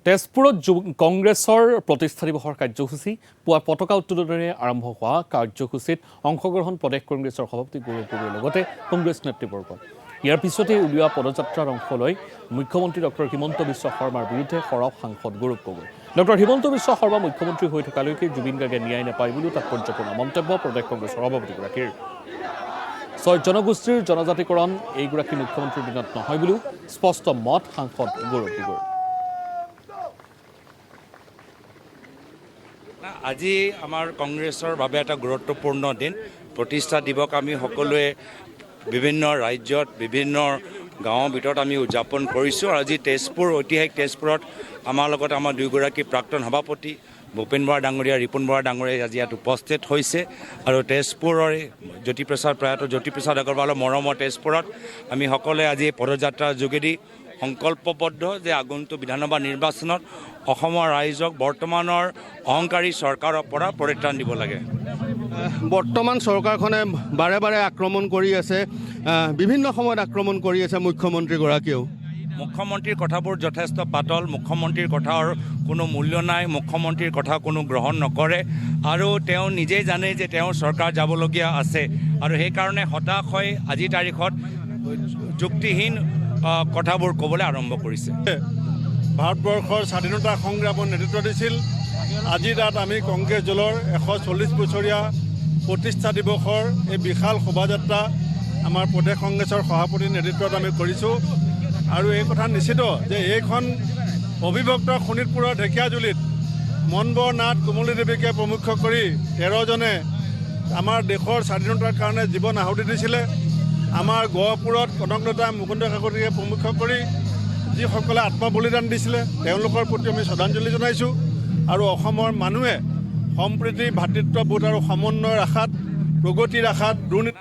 তেজপুৰত কংগ্ৰেছৰ প্ৰতিষ্ঠা দিৱসৰ কাৰ্যসূচী পুৱা পতাকা উত্তোলনেৰে আৰম্ভ হোৱা কাৰ্যসূচীত অংশগ্ৰহণ প্ৰদেশ কংগ্ৰেছৰ সভাপতি গৌৰৱ গগৈৰ লগতে কংগ্ৰেছ নেতৃবৰ্গ। ইয়াৰ পিছতে উলিওৱা পদযাত্ৰাৰ অংশ লৈ মুখ্যমন্ত্ৰী ডক্টৰ হিমন্ত বিশ্ব শৰ্মাৰ বিৰুদ্ধে সৰব সাংসদ গৌৰৱ গগৈ। ডক্টৰ হিমন্ত বিশ্ব শৰ্মা মুখ্যমন্ত্ৰী হৈ থকালৈকে জুবিন গাৰ্গে ন্যায় নাপায় বুলিও তাৎপৰ্যপূৰ্ণ মন্তব্য প্ৰদেশ কংগ্ৰেছৰ সভাপতিগৰাকীৰ। ৬ জনগোষ্ঠীৰ জনজাতিকৰণ এইগৰাকী মুখ্যমন্ত্ৰীৰ দিনত নহয় বুলিও স্পষ্ট মত সাংসদ গৌৰৱ গগৈৰ। আজি আমাৰ কংগ্ৰেছৰ বাবে এটা গুৰুত্বপূৰ্ণ দিন। প্ৰতিষ্ঠা দিৱস আমি সকলোৱে বিভিন্ন ৰাজ্যত বিভিন্ন গাঁৱৰ ভিতৰত আমি উদযাপন কৰিছোঁ। আৰু আজি তেজপুৰ ঐতিহাসিক তেজপুৰত আমাৰ লগত আমাৰ দুয়োগৰাকী প্ৰাক্তন সভাপতি ভূপেন বৰা ডাঙৰীয়া, ৰিপুণ বৰা ডাঙৰীয়া আজি ইয়াত উপস্থিত হৈছে। আৰু তেজপুৰৰ প্ৰয়াত জ্যোতিপ্ৰসাদ আগৰৱালৰ মৰমৰ তেজপুৰত আমি সকলোৱে আজি পদযাত্ৰাৰ যোগেদি সংকল্পবদ্ধ যে আগন্তুক বিধানসভা নিৰ্বাচনত অসমৰ ৰাইজক বৰ্তমানৰ অহংকাৰী চৰকাৰৰ পৰা পৰিত্ৰাণ দিব লাগে। বৰ্তমান চৰকাৰখনে বাৰে বাৰে আক্ৰমণ কৰি আছে, বিভিন্ন সময়ত আক্ৰমণ কৰি আছে মুখ্যমন্ত্ৰীগৰাকীয়েও। মুখ্যমন্ত্ৰীৰ কথাবোৰ যথেষ্ট পাতল, মুখ্যমন্ত্ৰীৰ কথাৰ কোনো মূল্য নাই, মুখ্যমন্ত্ৰীৰ কথা কোনো গ্ৰহণ নকৰে। আৰু তেওঁ নিজেই জানে যে তেওঁৰ চৰকাৰ যাবলগীয়া আছে, আৰু সেইকাৰণে হতাশ হৈ আজিৰ তাৰিখত যুক্তিহীন কথাবোৰ ক'বলৈ আৰম্ভ কৰিছে। ভাৰতবৰ্ষৰ স্বাধীনতা সংগ্ৰামৰ নেতৃত্ব দিছিল। আজি তাত আমি কংগ্ৰেছ দলৰ 140 বছৰীয়া প্ৰতিষ্ঠা দিৱসৰ এই বিশাল শোভাযাত্ৰা আমাৰ প্ৰদেশ কংগ্ৰেছৰ সভাপতিৰ নেতৃত্বত আমি কৰিছোঁ। আৰু এই কথা নিশ্চিত যে এইখন অবিভক্ত শোণিতপুৰৰ ঢেকীয়াজুলিত মনবৰ নাথ কুমলী দেৱীকে প্ৰমুখ কৰি 13জনে আমাৰ দেশৰ স্বাধীনতাৰ কাৰণে জীৱন আহুতি দিছিলে। আমাৰ গহপুৰত কনকলতা মুকুন্দ কাকতিকে প্ৰমুখ কৰি যিসকলে আত্মবলিদান দিছিলে তেওঁলোকৰ প্ৰতি আমি শ্ৰদ্ধাঞ্জলি জনাইছোঁ। আৰু অসমৰ মানুহে সম্প্ৰীতি, ভাতৃত্ববোধ আৰু সমন্বয়ৰ আশাত, প্ৰগতিৰ আশাত দুৰ্নীতি